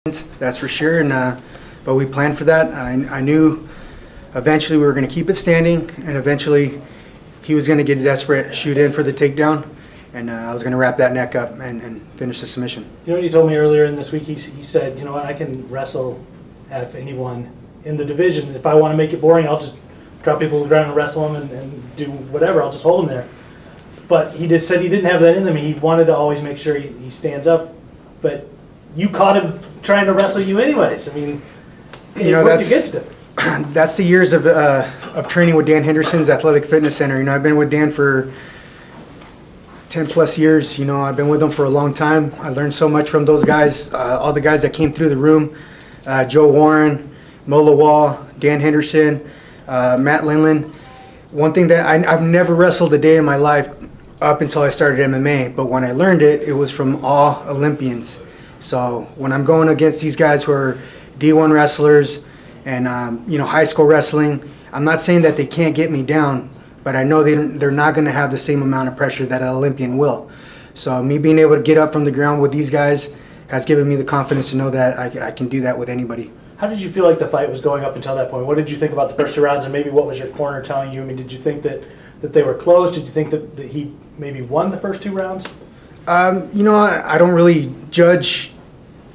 That's for sure. But we planned for that. I knew eventually we were going to keep it standing, and eventually he was going to get a desperate shoot in for the takedown, and I was going to wrap that neck up and finish the submission. You know what you told me earlier in this week? He said, you know what, I can wrestle anyone in the division. If I want to make it boring, I'll just drop people to the ground and wrestle them and do whatever. I'll just hold them there. But he just said he didn't have that in him. He wanted to always make sure he stands up. But you caught him trying to wrestle you anyways. I mean, you know, that's the years of training with Dan Henderson's Athletic Fitness Center. You know, I've been with Dan for 10 plus years. You know, I've been with them for a long time. I learned so much from those guys, all the guys that came through the room, Joe Warren, Mola Wall, Dan Henderson, Matt Linlin. One thing that I've never wrestled a day in my life up until I started MMA, but when I learned it, it was from all Olympians. So when I'm going against these guys who are D1 wrestlers and you know, high school wrestling, I'm not saying that they can't get me down, but I know they're not going to have the same amount of pressure that an Olympian will. So me being able to get up from the ground with these guys has given me the confidence to know that I can do that with anybody. How did you feel like the fight was going up until that point? What did you think about the first two rounds, and maybe what was your corner telling you? I mean, did you think that they were close? Did you think that he maybe won the first two rounds? You know, I don't really judge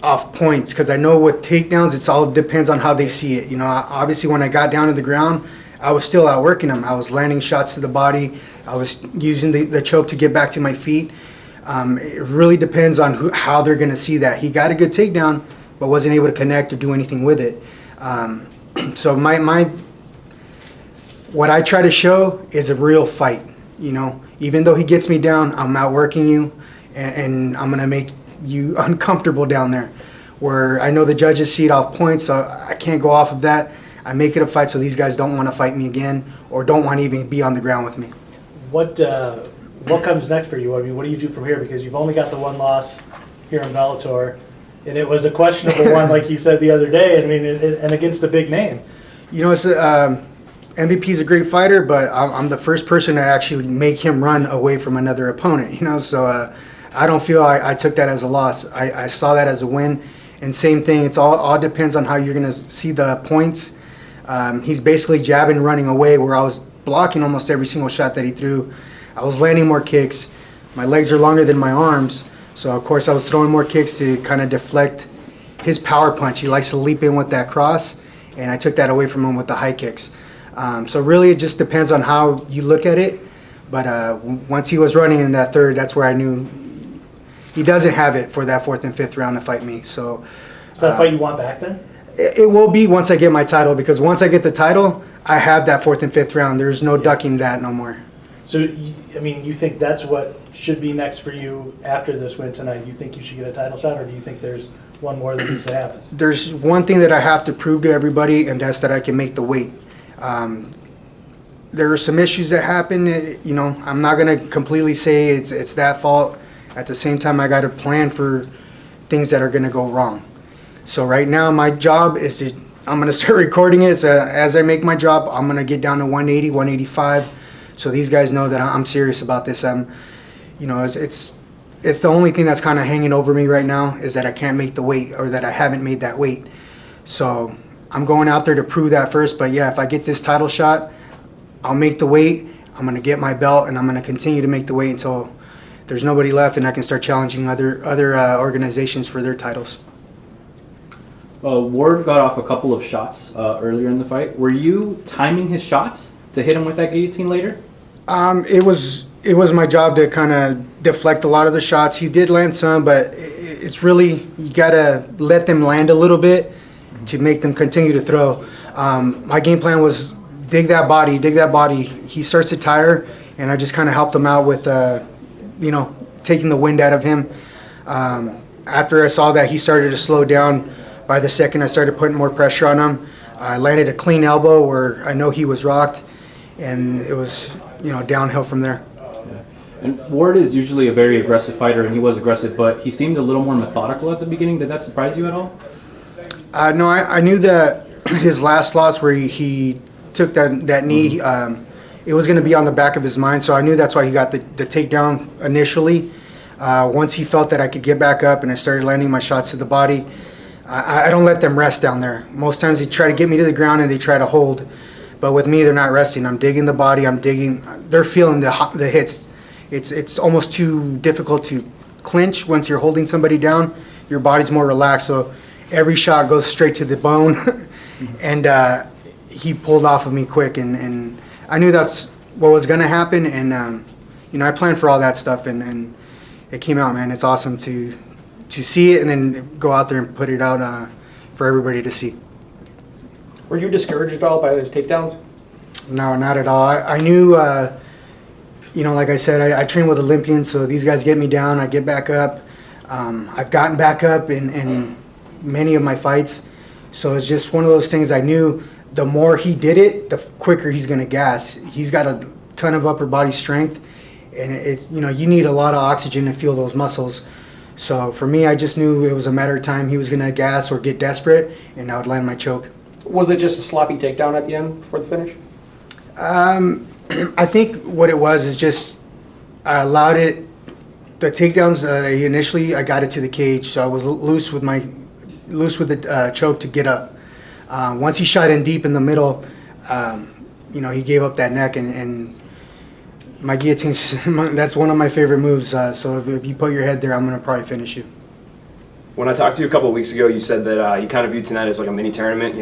off points because I know with takedowns, it all depends on how they see it. You know, obviously when I got down to the ground, I was still outworking them. I was landing shots to the body. I was using the choke to get back to my feet. It really depends on how they're going to see that. He got a good takedown, but wasn't able to connect or do anything with it. So what I try to show is a real fight. You know, even though he gets me down, I'm outworking you, and I'm going to make you uncomfortable down there. Where I know the judges see it off points, so I can't go off of that. I make it a fight so these guys don't want to fight me again or don't want to even be on the ground with me. What comes next for you? I mean, what do you do from here? Because you've only got the one loss here in Bellator, and it was a questionable one, like you said the other day. I mean, and against a big name. You know, it's MVP is a great fighter, but I'm the first person to actually make him run away from another opponent. You know, so I don't feel I took that as a loss. I saw that as a win. And same thing, it's all depends on how you're going to see the points. He's basically jabbing, running away, where I was blocking almost every single shot that he threw. I was landing more kicks. My legs are longer than my arms, so of course I was throwing more kicks to kind of deflect his power punch. He likes to leap in with that cross, and I took that away from him with the high kicks. So really it just depends on how you look at it. But once he was running in that third, that's where I knew he doesn't have it for that fourth and fifth round to fight me. So is that a fight you want back then? It will be once I get my title, because once I get the title, I have that fourth and fifth round. There's no ducking that no more. So, I mean, you think that's what should be next for you after this win tonight? You think you should get a title shot, or do you think there's one more that needs to happen? There's one thing that I have to prove to everybody, and that's that I can make the weight. There are some issues that happen. You know, I'm not going to completely say it's that fault. At the same time, I got to plan for things that are going to go wrong. So right now, my job is I'm going to start recording it. So as I make my job, I'm going to get down to 180, 185. So these guys know that I'm serious about this. You know, it's the only thing that's kind of hanging over me right now is that I can't make the weight, or that I haven't made that weight. So I'm going out there to prove that first. But yeah, if I get this title shot, I'll make the weight. I'm going to get my belt, and I'm going to continue to make the weight until there's nobody left, and I can start challenging other organizations for their titles. Ward got off a couple of shots earlier in the fight. Were you timing his shots to hit him with that guillotine later? It was my job to kind of deflect a lot of the shots. He did land some, but it's really, you gotta let them land a little bit to make them continue to throw. My game plan was dig that body. He starts to tire, and I just kind of helped him out with you know, taking the wind out of him. After I saw that he started to slow down, by the second I started putting more pressure on him. I landed a clean elbow where I know he was rocked, and it was, you know, downhill from there. Yeah. And Ward is usually a very aggressive fighter, and he was aggressive, but he seemed a little more methodical at the beginning. Did that surprise you at all? No, I knew that his last loss where he took that knee, it was going to be on the back of his mind, so I knew that's why he got the takedown initially. Once he felt that I could get back up and I started landing my shots to the body, I don't let them rest down there. Most times they try to get me to the ground and they try to hold, but with me they're not resting. I'm digging the body. They're feeling the hits. It's almost too difficult to clinch once you're holding somebody down. Your body's more relaxed, so every shot goes straight to the bone. And he pulled off of me quick, and I knew that's what was going to happen. And I planned for all that stuff, and it came out, man. It's awesome to see it and then go out there and put it out for everybody to see. Were you discouraged at all by his takedowns? No, not at all. I knew, like I said, I train with Olympians, so these guys get me down, I get back up. I've gotten back up in many of my fights, so it's just one of those things. I knew the more he did it, the quicker he's going to gas. He's got a ton of upper body strength, and it's you need a lot of oxygen to feel those muscles. So for me, I just knew it was a matter of time. He was going to gas or get desperate, and I would land my choke. Was it just a sloppy takedown at the end for the finish? I think what it was is just I allowed it. The takedowns initially, I got it to the cage, so I was loose with the choke to get up. Once he shot in deep in the middle, he gave up that neck, and my guillotine. That's one of my favorite moves. So if you put your head there, I'm gonna probably finish you. When I talked to you a couple of weeks ago, you said that you kind of viewed tonight as like a mini tournament.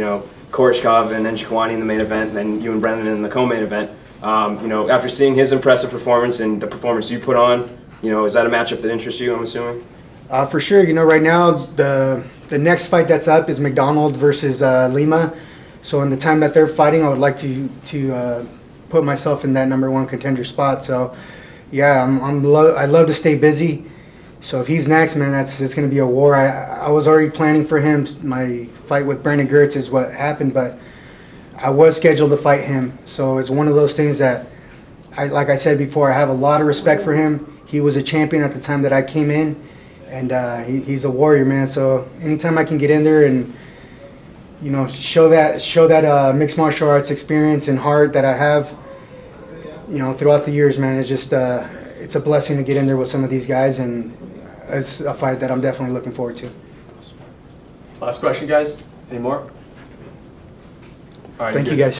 Koreshkov and then Chikwani in the main event, and then you and Brendan in the co-main event. After seeing his impressive performance and the performance you put on, is that a matchup that interests you, I'm assuming? For sure. Right now, the next fight that's up is McDonald versus Lima. So in the time that they're fighting, I would like to put myself in that #1 contender spot. So, yeah, I'd love to stay busy. So if he's next, man, it's going to be a war. I was already planning for him. My fight with Brandon Gertz is what happened, but I was scheduled to fight him. So it's one of those things that, like I said before, I have a lot of respect for him. He was a champion at the time that I came in, and he's a warrior, man. So anytime I can get in there and show that mixed martial arts experience and heart that I have, throughout the years, man, it's just it's a blessing to get in there with some of these guys, and it's a fight that I'm definitely looking forward to. Last question, guys. Any more? All right, Thank you, good. guys.